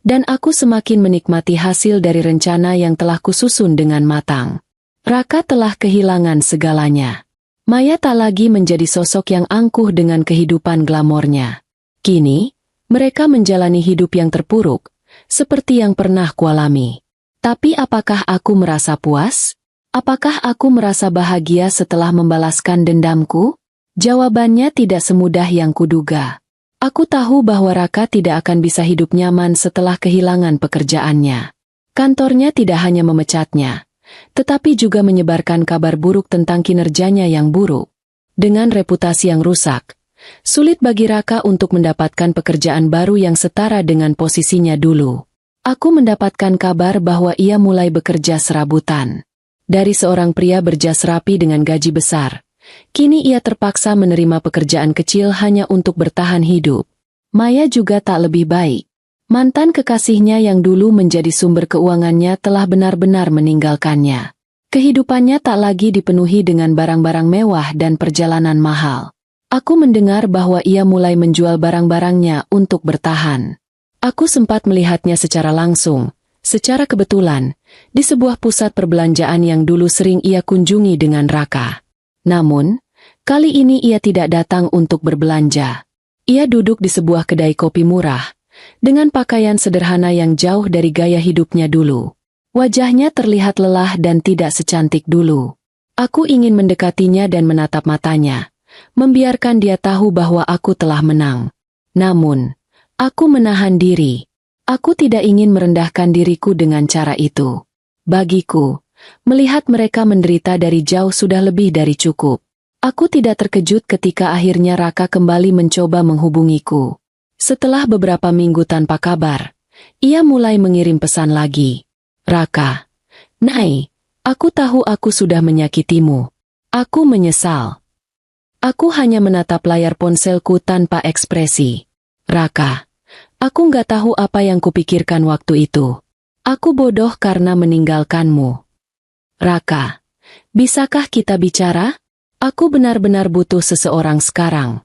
dan aku semakin menikmati hasil dari rencana yang telah kususun dengan matang. Raka telah kehilangan segalanya. Maya tak lagi menjadi sosok yang angkuh dengan kehidupan glamornya. Kini, mereka menjalani hidup yang terpuruk, seperti yang pernah kualami. Tapi apakah aku merasa puas? Apakah aku merasa bahagia setelah membalaskan dendamku? Jawabannya tidak semudah yang kuduga. Aku tahu bahwa Raka tidak akan bisa hidup nyaman setelah kehilangan pekerjaannya. Kantornya tidak hanya memecatnya, tetapi juga menyebarkan kabar buruk tentang kinerjanya yang buruk. Dengan reputasi yang rusak, sulit bagi Raka untuk mendapatkan pekerjaan baru yang setara dengan posisinya dulu. Aku mendapatkan kabar bahwa ia mulai bekerja serabutan. Dari seorang pria berjas rapi dengan gaji besar, kini ia terpaksa menerima pekerjaan kecil hanya untuk bertahan hidup. Maya juga tak lebih baik. Mantan kekasihnya yang dulu menjadi sumber keuangannya telah benar-benar meninggalkannya. Kehidupannya tak lagi dipenuhi dengan barang-barang mewah dan perjalanan mahal. Aku mendengar bahwa ia mulai menjual barang-barangnya untuk bertahan. Aku sempat melihatnya secara langsung, secara kebetulan, di sebuah pusat perbelanjaan yang dulu sering ia kunjungi dengan Raka. Namun, kali ini ia tidak datang untuk berbelanja. Ia duduk di sebuah kedai kopi murah, dengan pakaian sederhana yang jauh dari gaya hidupnya dulu. Wajahnya terlihat lelah dan tidak secantik dulu. Aku ingin mendekatinya dan menatap matanya, membiarkan dia tahu bahwa aku telah menang. Namun, aku menahan diri. Aku tidak ingin merendahkan diriku dengan cara itu. Bagiku, melihat mereka menderita dari jauh sudah lebih dari cukup. Aku tidak terkejut ketika akhirnya Raka kembali mencoba menghubungiku. Setelah beberapa minggu tanpa kabar, ia mulai mengirim pesan lagi. Raka, Nay, aku tahu aku sudah menyakitimu. Aku menyesal. Aku hanya menatap layar ponselku tanpa ekspresi. Raka, aku nggak tahu apa yang kupikirkan waktu itu. Aku bodoh karena meninggalkanmu. Raka, bisakah kita bicara? Aku benar-benar butuh seseorang sekarang.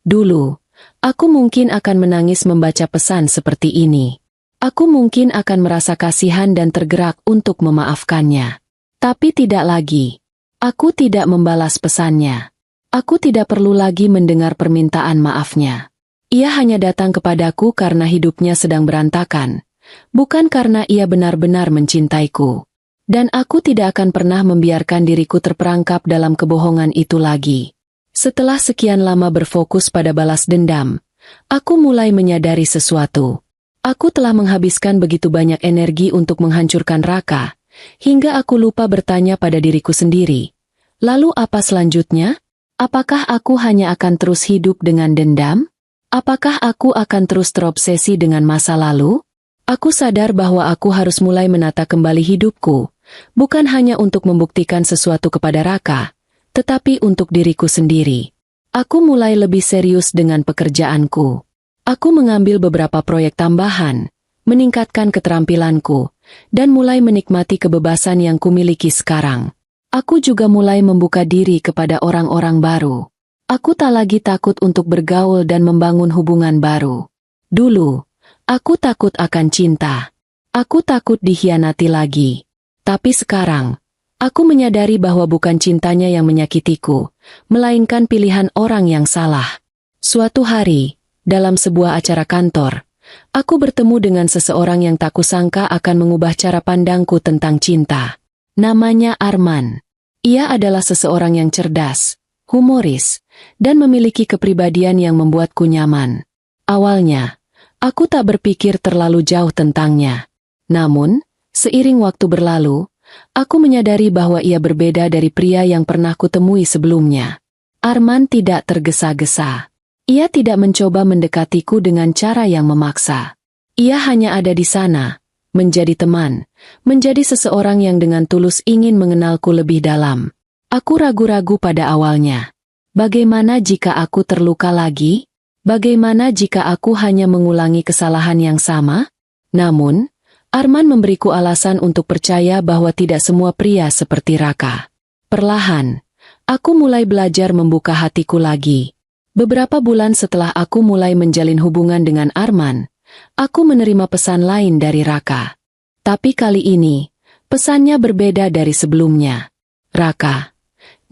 Dulu, aku mungkin akan menangis membaca pesan seperti ini. Aku mungkin akan merasa kasihan dan tergerak untuk memaafkannya. Tapi tidak lagi. Aku tidak membalas pesannya. Aku tidak perlu lagi mendengar permintaan maafnya. Ia hanya datang kepadaku karena hidupnya sedang berantakan, bukan karena ia benar-benar mencintaiku. Dan aku tidak akan pernah membiarkan diriku terperangkap dalam kebohongan itu lagi. Setelah sekian lama berfokus pada balas dendam, aku mulai menyadari sesuatu. Aku telah menghabiskan begitu banyak energi untuk menghancurkan Raka, hingga aku lupa bertanya pada diriku sendiri. Lalu apa selanjutnya? Apakah aku hanya akan terus hidup dengan dendam? Apakah aku akan terus terobsesi dengan masa lalu? Aku sadar bahwa aku harus mulai menata kembali hidupku, bukan hanya untuk membuktikan sesuatu kepada Raka, tetapi untuk diriku sendiri. Aku mulai lebih serius dengan pekerjaanku. Aku mengambil beberapa proyek tambahan, meningkatkan keterampilanku, dan mulai menikmati kebebasan yang kumiliki sekarang. Aku juga mulai membuka diri kepada orang-orang baru. Aku tak lagi takut untuk bergaul dan membangun hubungan baru. Dulu, aku takut akan cinta. Aku takut dikhianati lagi. Tapi sekarang, aku menyadari bahwa bukan cintanya yang menyakitiku, melainkan pilihan orang yang salah. Suatu hari, dalam sebuah acara kantor, aku bertemu dengan seseorang yang tak kusangka akan mengubah cara pandangku tentang cinta. Namanya Arman. Ia adalah seseorang yang cerdas, humoris, dan memiliki kepribadian yang membuatku nyaman. Awalnya, aku tak berpikir terlalu jauh tentangnya. Namun, seiring waktu berlalu, aku menyadari bahwa ia berbeda dari pria yang pernah kutemui sebelumnya. Arman tidak tergesa-gesa. Ia tidak mencoba mendekatiku dengan cara yang memaksa. Ia hanya ada di sana, menjadi teman, menjadi seseorang yang dengan tulus ingin mengenalku lebih dalam. Aku ragu-ragu pada awalnya. Bagaimana jika aku terluka lagi? Bagaimana jika aku hanya mengulangi kesalahan yang sama? Namun, Arman memberiku alasan untuk percaya bahwa tidak semua pria seperti Raka. Perlahan, aku mulai belajar membuka hatiku lagi. Beberapa bulan setelah aku mulai menjalin hubungan dengan Arman, aku menerima pesan lain dari Raka. Tapi kali ini, pesannya berbeda dari sebelumnya. Raka,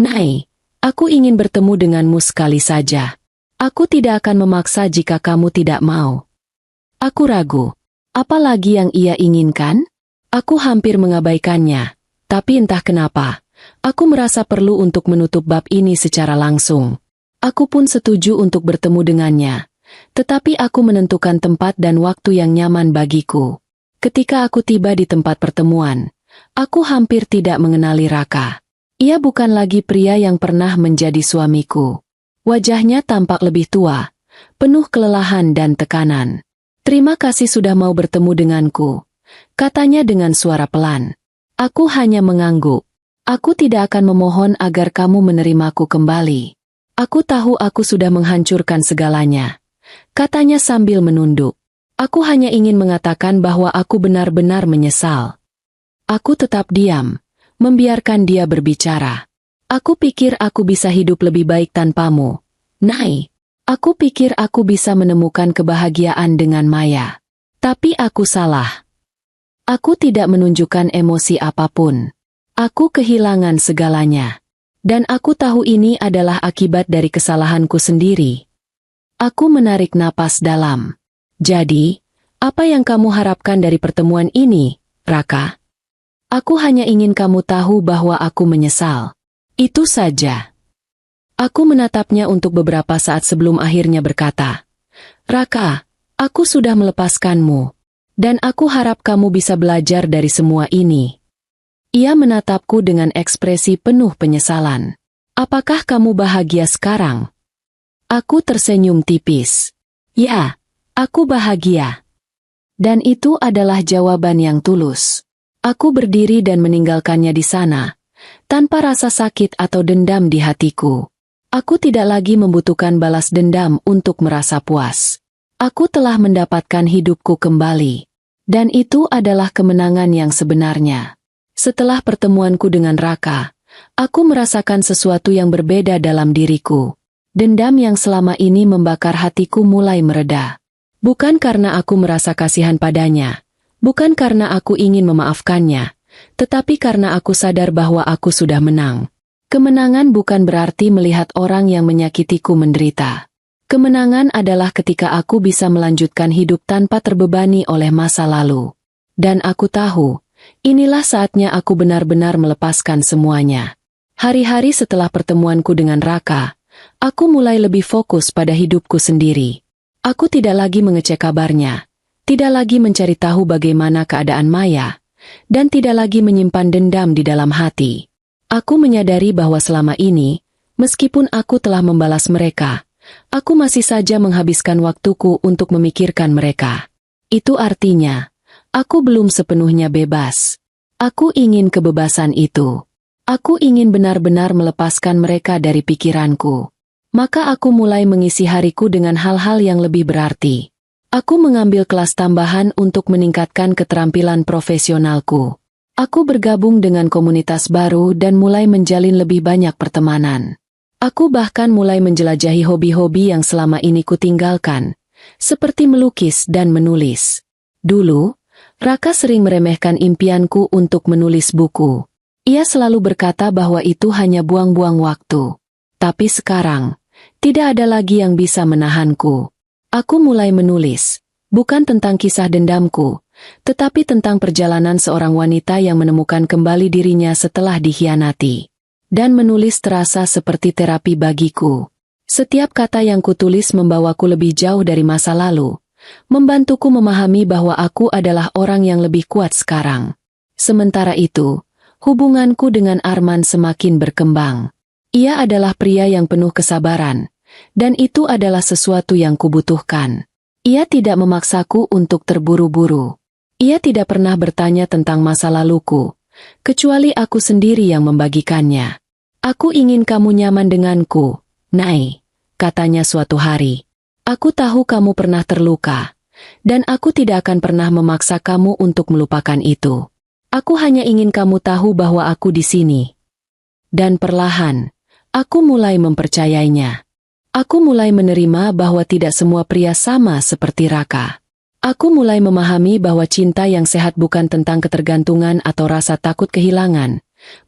Nai, aku ingin bertemu denganmu sekali saja. Aku tidak akan memaksa jika kamu tidak mau. Aku ragu. Apalagi yang ia inginkan? Aku hampir mengabaikannya. Tapi entah kenapa, aku merasa perlu untuk menutup bab ini secara langsung. Aku pun setuju untuk bertemu dengannya. Tetapi aku menentukan tempat dan waktu yang nyaman bagiku. Ketika aku tiba di tempat pertemuan, aku hampir tidak mengenali Raka. Ia bukan lagi pria yang pernah menjadi suamiku. Wajahnya tampak lebih tua, penuh kelelahan dan tekanan. "Terima kasih sudah mau bertemu denganku," katanya dengan suara pelan. Aku hanya mengangguk. Aku tidak akan memohon agar kamu menerimaku kembali. Aku tahu aku sudah menghancurkan segalanya, katanya sambil menunduk. Aku hanya ingin mengatakan bahwa aku benar-benar menyesal. Aku tetap diam, membiarkan dia berbicara. Aku pikir aku bisa hidup lebih baik tanpamu, Nai. Aku pikir aku bisa menemukan kebahagiaan dengan Maya. Tapi aku salah. Aku tidak menunjukkan emosi apapun. Aku kehilangan segalanya. Dan aku tahu ini adalah akibat dari kesalahanku sendiri. Aku menarik napas dalam. Jadi, apa yang kamu harapkan dari pertemuan ini, Raka? Aku hanya ingin kamu tahu bahwa aku menyesal. Itu saja. Aku menatapnya untuk beberapa saat sebelum akhirnya berkata, "Raka, aku sudah melepaskanmu. Dan aku harap kamu bisa belajar dari semua ini." Ia menatapku dengan ekspresi penuh penyesalan. "Apakah kamu bahagia sekarang?" Aku tersenyum tipis. "Ya, aku bahagia." Dan itu adalah jawaban yang tulus. Aku berdiri dan meninggalkannya di sana, tanpa rasa sakit atau dendam di hatiku. Aku tidak lagi membutuhkan balas dendam untuk merasa puas. Aku telah mendapatkan hidupku kembali. Dan itu adalah kemenangan yang sebenarnya. Setelah pertemuanku dengan Raka, aku merasakan sesuatu yang berbeda dalam diriku. Dendam yang selama ini membakar hatiku mulai mereda. Bukan karena aku merasa kasihan padanya, bukan karena aku ingin memaafkannya, tetapi karena aku sadar bahwa aku sudah menang. Kemenangan bukan berarti melihat orang yang menyakitiku menderita. Kemenangan adalah ketika aku bisa melanjutkan hidup tanpa terbebani oleh masa lalu. Dan aku tahu, inilah saatnya aku benar-benar melepaskan semuanya. Hari-hari setelah pertemuanku dengan Raka, aku mulai lebih fokus pada hidupku sendiri. Aku tidak lagi mengecek kabarnya, tidak lagi mencari tahu bagaimana keadaan Maya, dan tidak lagi menyimpan dendam di dalam hati. Aku menyadari bahwa selama ini, meskipun aku telah membalas mereka, aku masih saja menghabiskan waktuku untuk memikirkan mereka. Itu artinya, aku belum sepenuhnya bebas. Aku ingin kebebasan itu. Aku ingin benar-benar melepaskan mereka dari pikiranku. Maka aku mulai mengisi hariku dengan hal-hal yang lebih berarti. Aku mengambil kelas tambahan untuk meningkatkan keterampilan profesionalku. Aku bergabung dengan komunitas baru dan mulai menjalin lebih banyak pertemanan. Aku bahkan mulai menjelajahi hobi-hobi yang selama ini kutinggalkan, seperti melukis dan menulis. Dulu, Raka sering meremehkan impianku untuk menulis buku. Ia selalu berkata bahwa itu hanya buang-buang waktu. Tapi sekarang, tidak ada lagi yang bisa menahanku. Aku mulai menulis, bukan tentang kisah dendamku, tetapi tentang perjalanan seorang wanita yang menemukan kembali dirinya setelah dikhianati. Dan menulis terasa seperti terapi bagiku. Setiap kata yang kutulis membawaku lebih jauh dari masa lalu, membantuku memahami bahwa aku adalah orang yang lebih kuat sekarang. Sementara itu, hubunganku dengan Arman semakin berkembang. Ia adalah pria yang penuh kesabaran, dan itu adalah sesuatu yang kubutuhkan. Ia tidak memaksaku untuk terburu-buru. Ia tidak pernah bertanya tentang masa laluku, kecuali aku sendiri yang membagikannya. Aku ingin kamu nyaman denganku, Nai, katanya suatu hari. Aku tahu kamu pernah terluka, dan aku tidak akan pernah memaksa kamu untuk melupakan itu. Aku hanya ingin kamu tahu bahwa aku di sini. Dan perlahan, aku mulai mempercayainya. Aku mulai menerima bahwa tidak semua pria sama seperti Raka. Aku mulai memahami bahwa cinta yang sehat bukan tentang ketergantungan atau rasa takut kehilangan,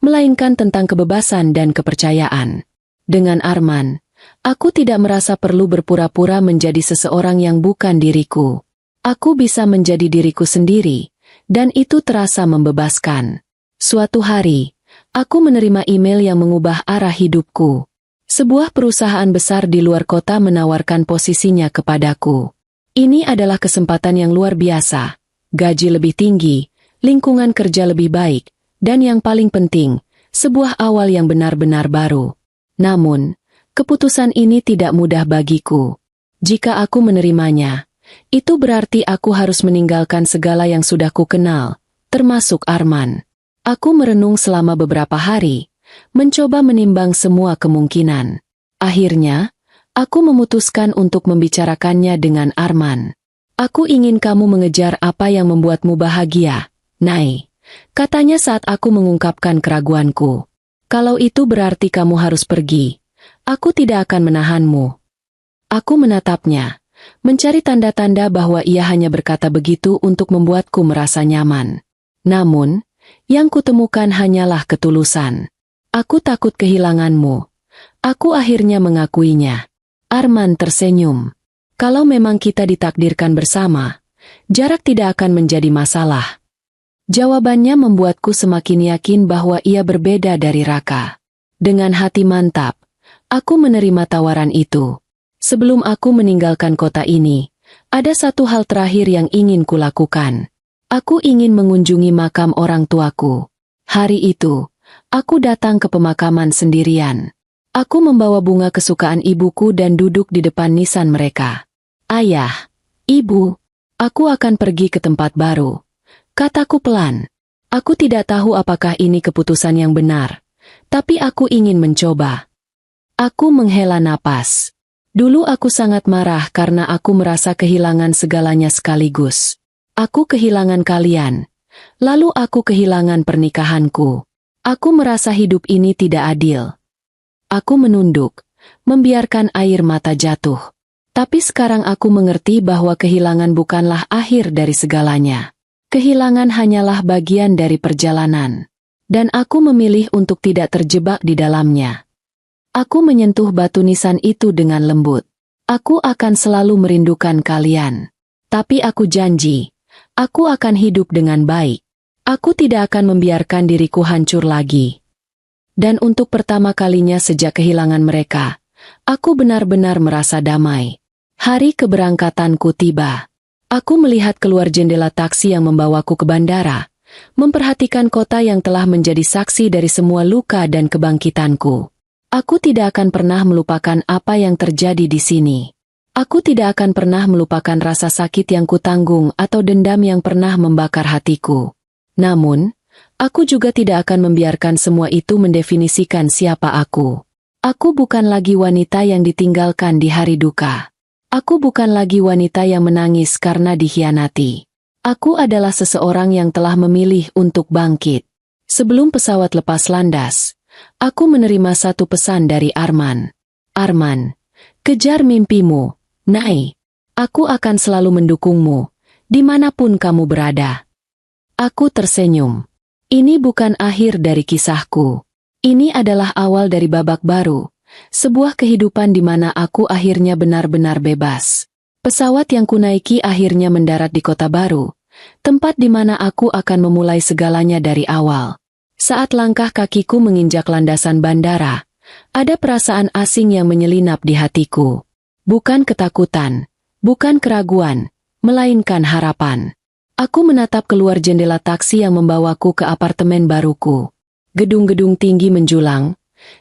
melainkan tentang kebebasan dan kepercayaan. Dengan Arman, aku tidak merasa perlu berpura-pura menjadi seseorang yang bukan diriku. Aku bisa menjadi diriku sendiri, dan itu terasa membebaskan. Suatu hari, aku menerima email yang mengubah arah hidupku. Sebuah perusahaan besar di luar kota menawarkan posisinya kepadaku. Ini adalah kesempatan yang luar biasa, gaji lebih tinggi, lingkungan kerja lebih baik, dan yang paling penting, sebuah awal yang benar-benar baru. Namun, keputusan ini tidak mudah bagiku. Jika aku menerimanya, itu berarti aku harus meninggalkan segala yang sudah kukenal, termasuk Arman. Aku merenung selama beberapa hari, mencoba menimbang semua kemungkinan. Akhirnya, aku memutuskan untuk membicarakannya dengan Arman. Aku ingin kamu mengejar apa yang membuatmu bahagia, Nai, katanya saat aku mengungkapkan keraguanku. Kalau itu berarti kamu harus pergi, aku tidak akan menahanmu. Aku menatapnya, mencari tanda-tanda bahwa ia hanya berkata begitu untuk membuatku merasa nyaman. Namun, yang kutemukan hanyalah ketulusan. Aku takut kehilanganmu. Aku akhirnya mengakuinya. Arman tersenyum. Kalau memang kita ditakdirkan bersama, jarak tidak akan menjadi masalah. Jawabannya membuatku semakin yakin bahwa ia berbeda dari Raka. Dengan hati mantap, aku menerima tawaran itu. Sebelum aku meninggalkan kota ini, ada satu hal terakhir yang ingin kulakukan. Aku ingin mengunjungi makam orang tuaku. Hari itu, aku datang ke pemakaman sendirian. Aku membawa bunga kesukaan ibuku dan duduk di depan nisan mereka. Ayah, Ibu, aku akan pergi ke tempat baru, kataku pelan. Aku tidak tahu apakah ini keputusan yang benar, tapi aku ingin mencoba. Aku menghela napas. Dulu aku sangat marah karena aku merasa kehilangan segalanya sekaligus. Aku kehilangan kalian, lalu aku kehilangan pernikahanku. Aku merasa hidup ini tidak adil. Aku menunduk, membiarkan air mata jatuh. Tapi sekarang aku mengerti bahwa kehilangan bukanlah akhir dari segalanya. Kehilangan hanyalah bagian dari perjalanan. Dan aku memilih untuk tidak terjebak di dalamnya. Aku menyentuh batu nisan itu dengan lembut. Aku akan selalu merindukan kalian. Tapi aku janji, aku akan hidup dengan baik. Aku tidak akan membiarkan diriku hancur lagi. Dan untuk pertama kalinya sejak kehilangan mereka, aku benar-benar merasa damai. Hari keberangkatanku tiba. Aku melihat keluar jendela taksi yang membawaku ke bandara, memperhatikan kota yang telah menjadi saksi dari semua luka dan kebangkitanku. Aku tidak akan pernah melupakan apa yang terjadi di sini. Aku tidak akan pernah melupakan rasa sakit yang kutanggung atau dendam yang pernah membakar hatiku. Namun, aku juga tidak akan membiarkan semua itu mendefinisikan siapa aku. Aku bukan lagi wanita yang ditinggalkan di hari duka. Aku bukan lagi wanita yang menangis karena dikhianati. Aku adalah seseorang yang telah memilih untuk bangkit. Sebelum pesawat lepas landas, aku menerima satu pesan dari Arman. Arman, kejar mimpimu, Nai. Aku akan selalu mendukungmu, dimanapun kamu berada. Aku tersenyum. Ini bukan akhir dari kisahku. Ini adalah awal dari babak baru, sebuah kehidupan di mana aku akhirnya benar-benar bebas. Pesawat yang kunaiki akhirnya mendarat di kota baru, tempat di mana aku akan memulai segalanya dari awal. Saat langkah kakiku menginjak landasan bandara, ada perasaan asing yang menyelinap di hatiku. Bukan ketakutan, bukan keraguan, melainkan harapan. Aku menatap keluar jendela taksi yang membawaku ke apartemen baruku. Gedung-gedung tinggi menjulang,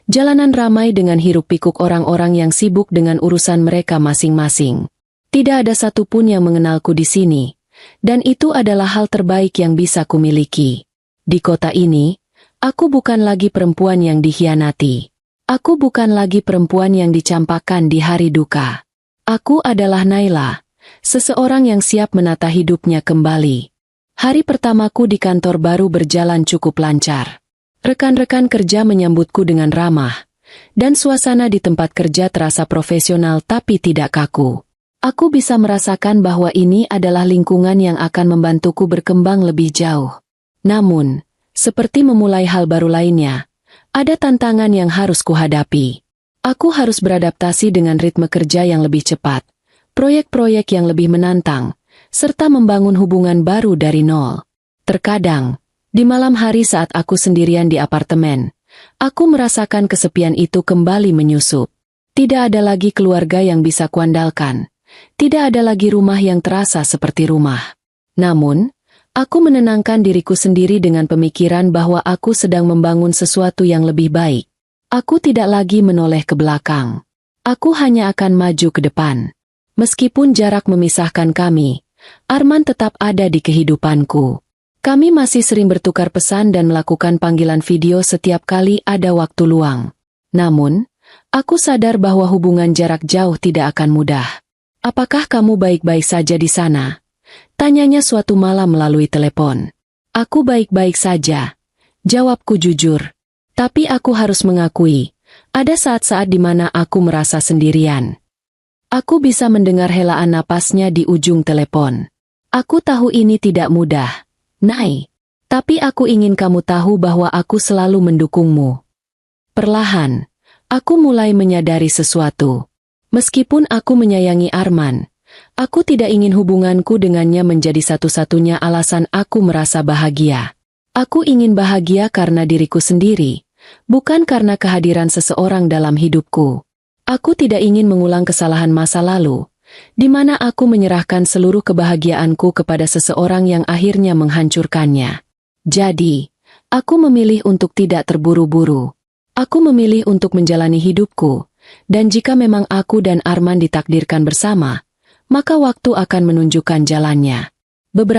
jalanan ramai dengan hiruk-pikuk orang-orang yang sibuk dengan urusan mereka masing-masing. Tidak ada satupun yang mengenalku di sini, dan itu adalah hal terbaik yang bisa kumiliki. Di kota ini, aku bukan lagi perempuan yang dikhianati. Aku bukan lagi perempuan yang dicampakkan di hari duka. Aku adalah Naila, seseorang yang siap menata hidupnya kembali. Hari pertamaku di kantor baru berjalan cukup lancar. Rekan-rekan kerja menyambutku dengan ramah, dan suasana di tempat kerja terasa profesional tapi tidak kaku. Aku bisa merasakan bahwa ini adalah lingkungan yang akan membantuku berkembang lebih jauh. Namun, seperti memulai hal baru lainnya, ada tantangan yang harus kuhadapi. Aku harus beradaptasi dengan ritme kerja yang lebih cepat, proyek-proyek yang lebih menantang, serta membangun hubungan baru dari nol. Terkadang, di malam hari saat aku sendirian di apartemen, aku merasakan kesepian itu kembali menyusup. Tidak ada lagi keluarga yang bisa kuandalkan. Tidak ada lagi rumah yang terasa seperti rumah. Namun, aku menenangkan diriku sendiri dengan pemikiran bahwa aku sedang membangun sesuatu yang lebih baik. Aku tidak lagi menoleh ke belakang. Aku hanya akan maju ke depan. Meskipun jarak memisahkan kami, Arman tetap ada di kehidupanku. Kami masih sering bertukar pesan dan melakukan panggilan video setiap kali ada waktu luang. Namun, aku sadar bahwa hubungan jarak jauh tidak akan mudah. "Apakah kamu baik-baik saja di sana?" tanyanya suatu malam melalui telepon. "Aku baik-baik saja," jawabku jujur. Tapi aku harus mengakui, ada saat-saat di mana aku merasa sendirian. Aku bisa mendengar helaan napasnya di ujung telepon. "Aku tahu ini tidak mudah, Nai. Tapi aku ingin kamu tahu bahwa aku selalu mendukungmu." Perlahan, aku mulai menyadari sesuatu. Meskipun aku menyayangi Arman, aku tidak ingin hubunganku dengannya menjadi satu-satunya alasan aku merasa bahagia. Aku ingin bahagia karena diriku sendiri, bukan karena kehadiran seseorang dalam hidupku. Aku tidak ingin mengulang kesalahan masa lalu, di mana aku menyerahkan seluruh kebahagiaanku kepada seseorang yang akhirnya menghancurkannya. Jadi, aku memilih untuk tidak terburu-buru. Aku memilih untuk menjalani hidupku, dan jika memang aku dan Arman ditakdirkan bersama, maka waktu akan menunjukkan jalannya. Beberapa